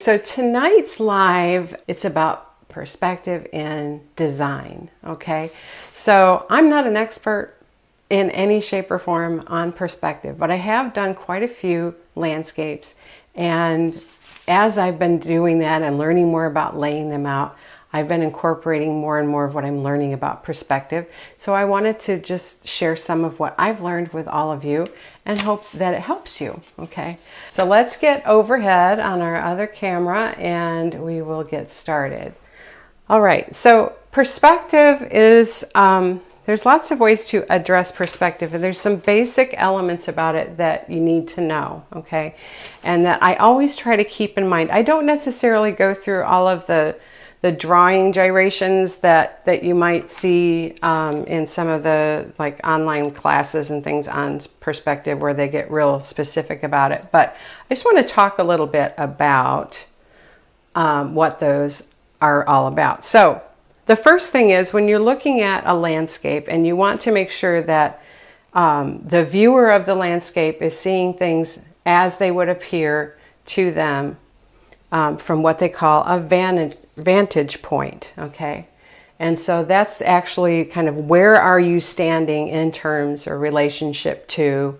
so tonight's live, it's about perspective in design, okay? So I'm not an expert in any shape or form on perspective, but I have done quite a few landscapes, and as I've been doing that and learning more about laying them out, I've been incorporating more and more of what I'm learning about perspective. So I wanted to just share some of what I've learned with all of you and hope that it helps you, okay? So let's get overhead on our other camera and we will get started. All right, so perspective is, there's lots of ways to address perspective, and there's some basic elements about it that you need to know, okay? And that I always try to keep in mind. I don't necessarily go through all of the drawing gyrations that you might see in some of the like online classes and things on perspective where they get real specific about it. But I just want to talk a little bit about what those are all about. So the first thing is when you're looking at a landscape and you want to make sure that the viewer of the landscape is seeing things as they would appear to them from what they call a vantage point, okay? And so that's actually kind of where are you standing in terms or relationship to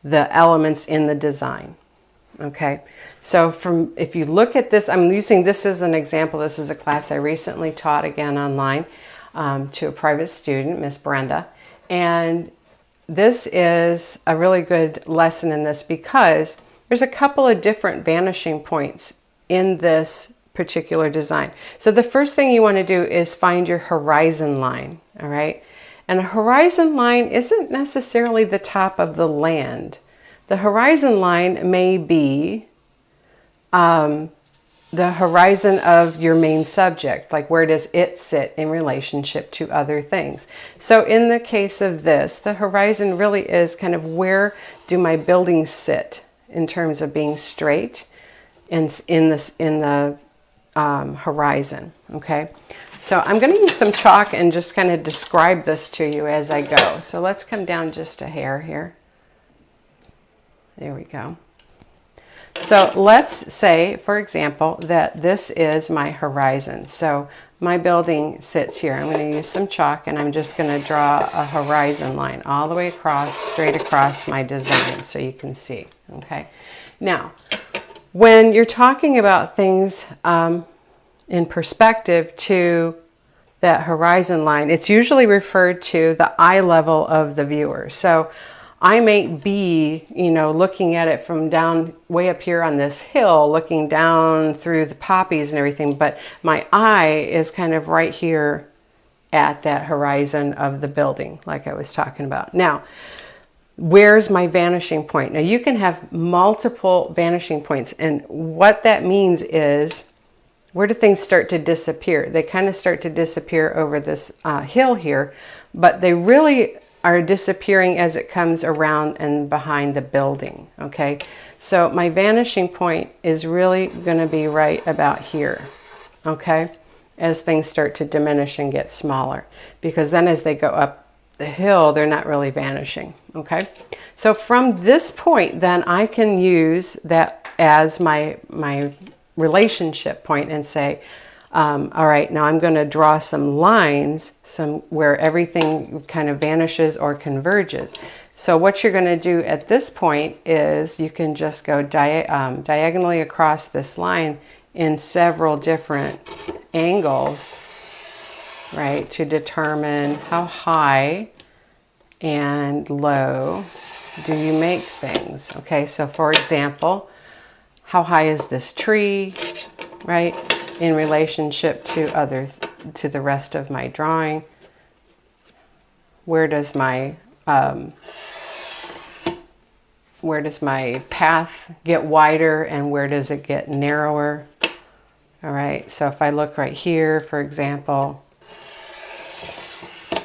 the elements in the design, okay? So if you look at this, I'm using this as an example. This is a class I recently taught again online to a private student, Miss Brenda. And this is a really good lesson in this because there's a couple of different vanishing points in this particular design. So the first thing you want to do is find your horizon line, all right? And a horizon line isn't necessarily the top of the land. The horizon line may be the horizon of your main subject, like where does it sit in relationship to other things. So in the case of this, the horizon really is kind of where do my buildings sit in terms of being straight in the horizon, okay? So I'm going to use some chalk and just kind of describe this to you as I go. So let's come down just a hair here. There we go. So let's say, for example, that this is my horizon. So my building sits here. I'm going to use some chalk and I'm just going to draw a horizon line all the way across, straight across my design so you can see, okay? Now, when you're talking about things in perspective to that horizon line, it's usually referred to the eye level of the viewer. So I may be, you know, looking at it from down way up here on this hill, looking down through the poppies and everything, but my eye is kind of right here at that horizon of the building, like I was talking about. Now, where's my vanishing point? Now you can have multiple vanishing points, and what that means is where do things start to disappear? They kind of start to disappear over this hill here, but they really are disappearing as it comes around and behind the building, okay? So my vanishing point is really going to be right about here, okay? As things start to diminish and get smaller, because then as they go up the hill, they're not really vanishing, okay? So from this point, then I can use that as my relationship point and say, all right, now I'm going to draw some lines, where everything kind of vanishes or converges. So what you're going to do at this point is you can just go diagonally across this line in several different angles, right, to determine how high and low do you make things. Okay, so for example, how high is this tree, right, in relationship to the rest of my drawing? Where does my path get wider and where does it get narrower? All right, so if I look right here, for example,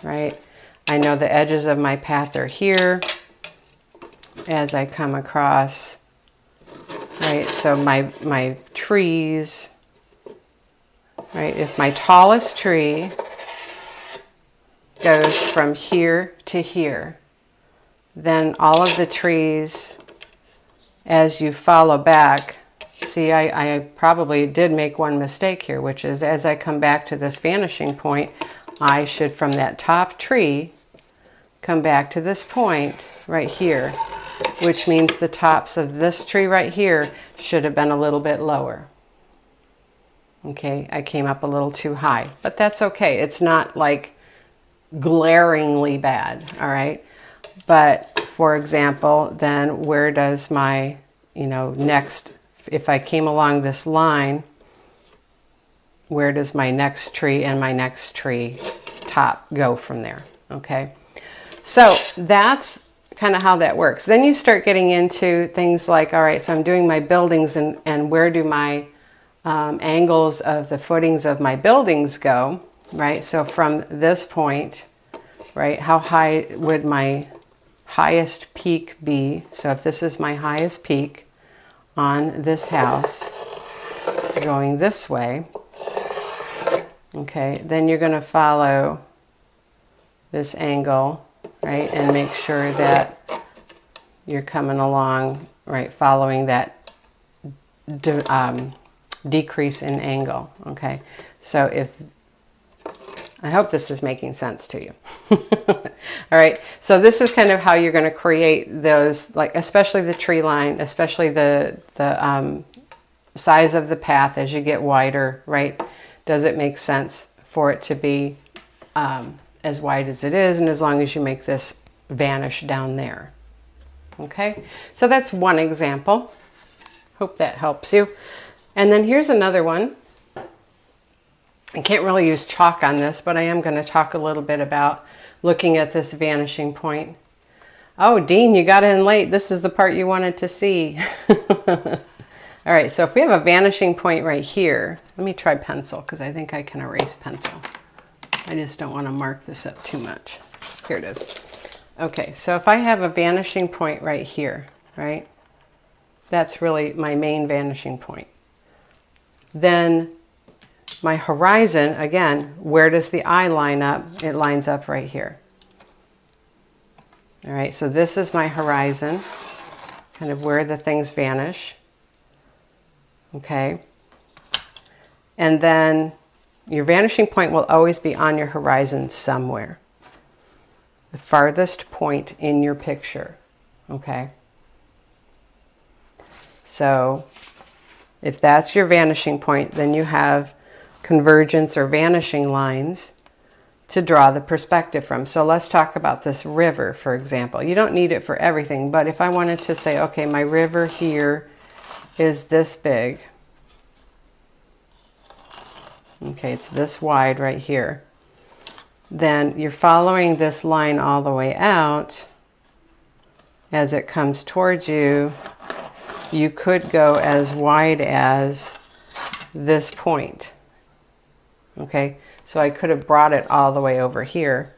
right, I know the edges of my path are here as I come across, right? So my trees, right? If my tallest tree goes from here to here, then all of the trees, as you follow back, see, I probably did make one mistake here, which is as I come back to this vanishing point, I should, from that top tree, come back to this point right here, which means the tops of this tree right here should have been a little bit lower. Okay, I came up a little too high, but that's okay. It's not like glaringly bad, all right? But for example, then where does my, next, if I came along this line, where does my next tree and my next tree top go from there? Okay, so that's kind of how that works. Then you start getting into things like, all right, so I'm doing my buildings, and where do my angles of the footings of my buildings go, right? So from this point, right, how high would my highest peak be? So if this is my highest peak on this house going this way, okay, then you're going to follow this angle, right, and make sure that you're coming along, right, following that decrease in angle. Okay, so if, I hope this is making sense to you. All right, so this is kind of how you're going to create those, like especially the tree line, especially the size of the path as you get wider, right? Does it make sense for it to be as wide as it is, and as long as you make this vanish down there? Okay, so that's one example. Hope that helps you. And then here's another one. I can't really use chalk on this, but I am going to talk a little bit about looking at this vanishing point. Oh, Dean, you got in late. This is the part you wanted to see. All right, so if we have a vanishing point right here, let me try pencil because I think I can erase pencil. I just don't want to mark this up too much. Here it is. Okay, so if I have a vanishing point right here, right? That's really my main vanishing point. Then my horizon, again, where does the eye line up? It lines up right here. All right, so this is my horizon, kind of where the things vanish. Okay. And then your vanishing point will always be on your horizon somewhere. The farthest point in your picture. Okay. So if that's your vanishing point, then you have convergence or vanishing lines to draw the perspective from. So let's talk about this river, for example. You don't need it for everything, but if I wanted to say, okay, my river here is this big. Okay, it's this wide right here. Then you're following this line all the way out. As it comes towards you, you could go as wide as this point. Okay, so I could have brought it all the way over here.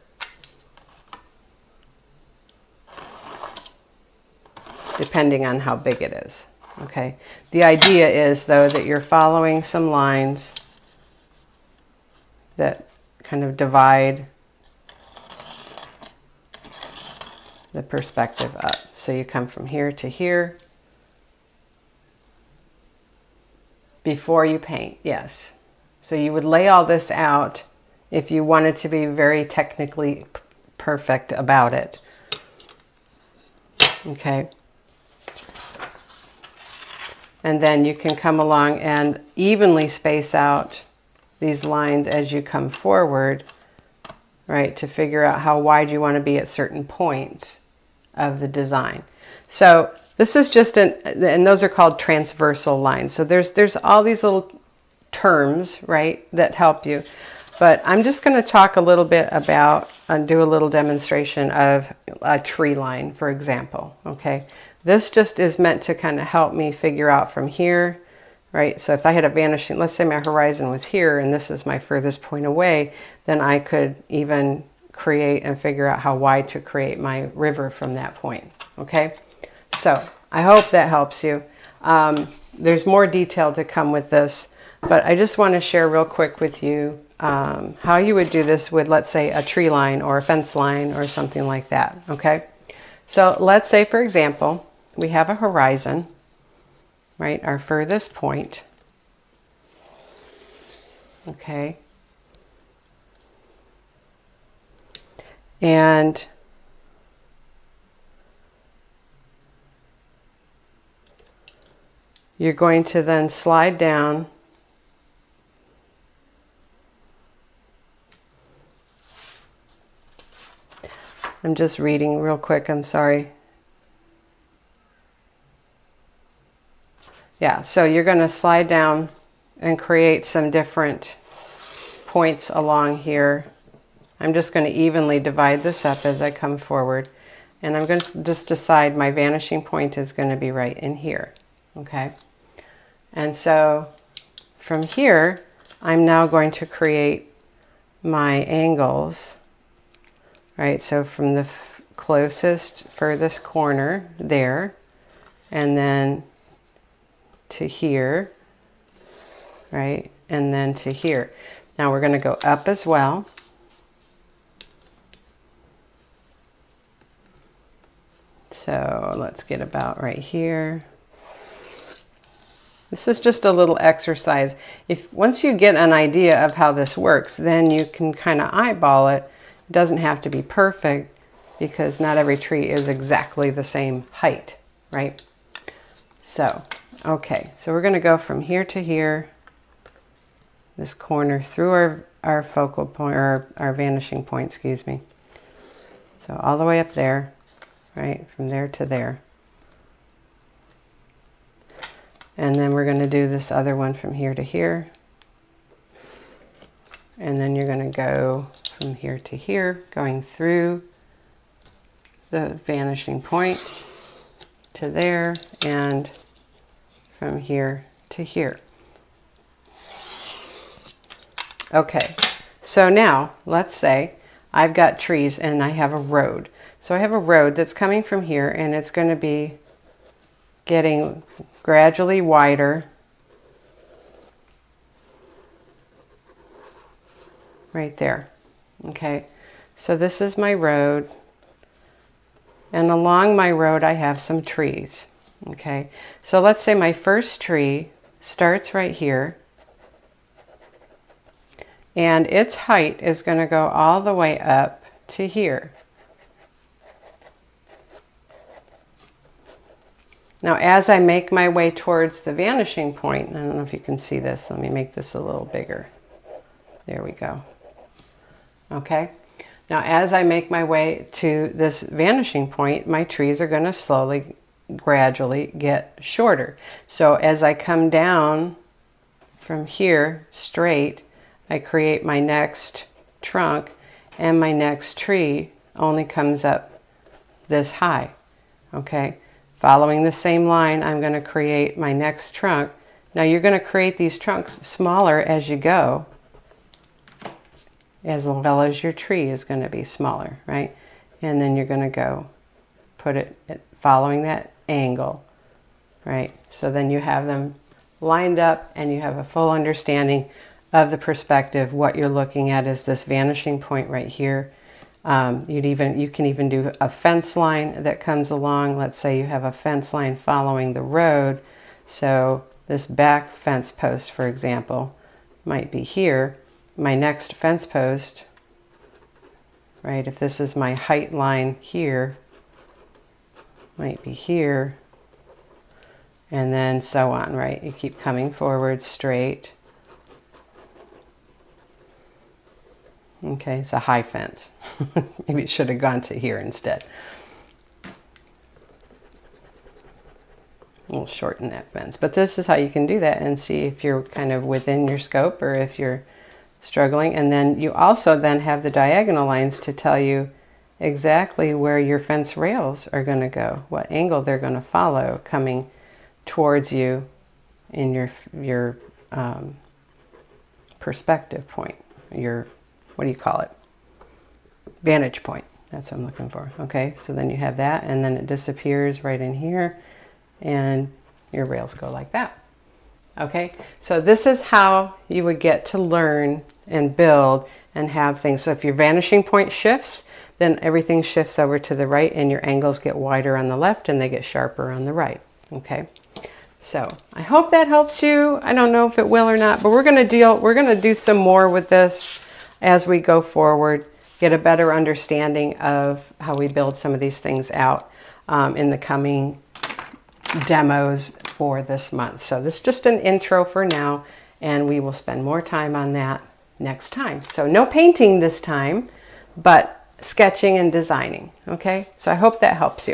Depending on how big it is. Okay, the idea is though that you're following some lines that kind of divide the perspective up. So you come from here to here before you paint, yes. So you would lay all this out if you wanted to be very technically perfect about it. Okay. And then you can come along and evenly space out these lines as you come forward, right, to figure out how wide you want to be at certain points of the design. So this is just and those are called transversal lines. So there's all these little terms, right, that help you. But I'm just going to talk a little bit about and do a little demonstration of a tree line, for example. Okay, this just is meant to kind of help me figure out from here, right? So if I had a vanishing, let's say my horizon was here and this is my furthest point away, then I could even create and figure out how wide to create my river from that point. Okay, so I hope that helps you. There's more detail to come with this, but I just want to share real quick with you how you would do this with, let's say, a tree line or a fence line or something like that. Okay, so let's say, for example, we have a horizon, right? Our furthest point. Okay. And you're going to then slide down I'm just reading real quick, I'm sorry. Yeah, so you're going to slide down and create some different points along here. I'm just going to evenly divide this up as I come forward. And I'm going to just decide my vanishing point is going to be right in here. Okay. And so from here, I'm now going to create my angles. Right, so from the closest, furthest corner there, and then to here, right, and then to here. Now we're going to go up as well. So let's get about right here. This is just a little exercise. Once you get an idea of how this works, then you can kind of eyeball it. It doesn't have to be perfect because not every tree is exactly the same height, right? So, okay, so we're going to go from here to here, this corner through our focal point, or our vanishing point, excuse me. So all the way up there, right, from there to there. And then we're going to do this other one from here to here. And then you're going to go from here to here, going through the vanishing point to there, and from here to here. Okay, so now let's say I've got trees and I have a road. So I have a road that's coming from here, and it's going to be getting gradually wider right there. Okay, so this is my road, and along my road I have some trees. Okay, so let's say my first tree starts right here, and its height is going to go all the way up to here. Now as I make my way towards the vanishing point, I don't know if you can see this, let me make this a little bigger. There we go. Okay, now as I make my way to this vanishing point, my trees are going to slowly, gradually get shorter. So as I come down from here straight, I create my next trunk, and my next tree only comes up this high. Okay, following the same line, I'm going to create my next trunk. Now you're going to create these trunks smaller as you go, as well as your tree is going to be smaller, right? And then you're going to go put it following that angle, right? So then you have them lined up and you have a full understanding of the perspective. What you're looking at is this vanishing point right here. You can even do a fence line that comes along. Let's say you have a fence line following the road. So this back fence post, for example, might be here. My next fence post, right, if this is my height line here, might be here, and then so on, right? You keep coming forward straight. Okay, it's a high fence. Maybe it should have gone to here instead. We'll shorten that fence. But this is how you can do that and see if you're kind of within your scope or if you're struggling. And then you also then have the diagonal lines to tell you exactly where your fence rails are going to go, what angle they're going to follow coming towards you in your perspective point, your, what do you call it? Vantage point. That's what I'm looking for. Okay, so then you have that, and then it disappears right in here, and your rails go like that. Okay, so this is how you would get to learn and build and have things. So if your vanishing point shifts, then everything shifts over to the right, and your angles get wider on the left and they get sharper on the right. Okay, So I hope that helps you. I don't know if it will or not, but we're going to do some more with this as we go forward, get a better understanding of how we build some of these things out in the coming demos for this month. So this is just an intro for now, and we will spend more time on that next time. So no painting this time, but sketching and designing. Okay, so I hope that helps you.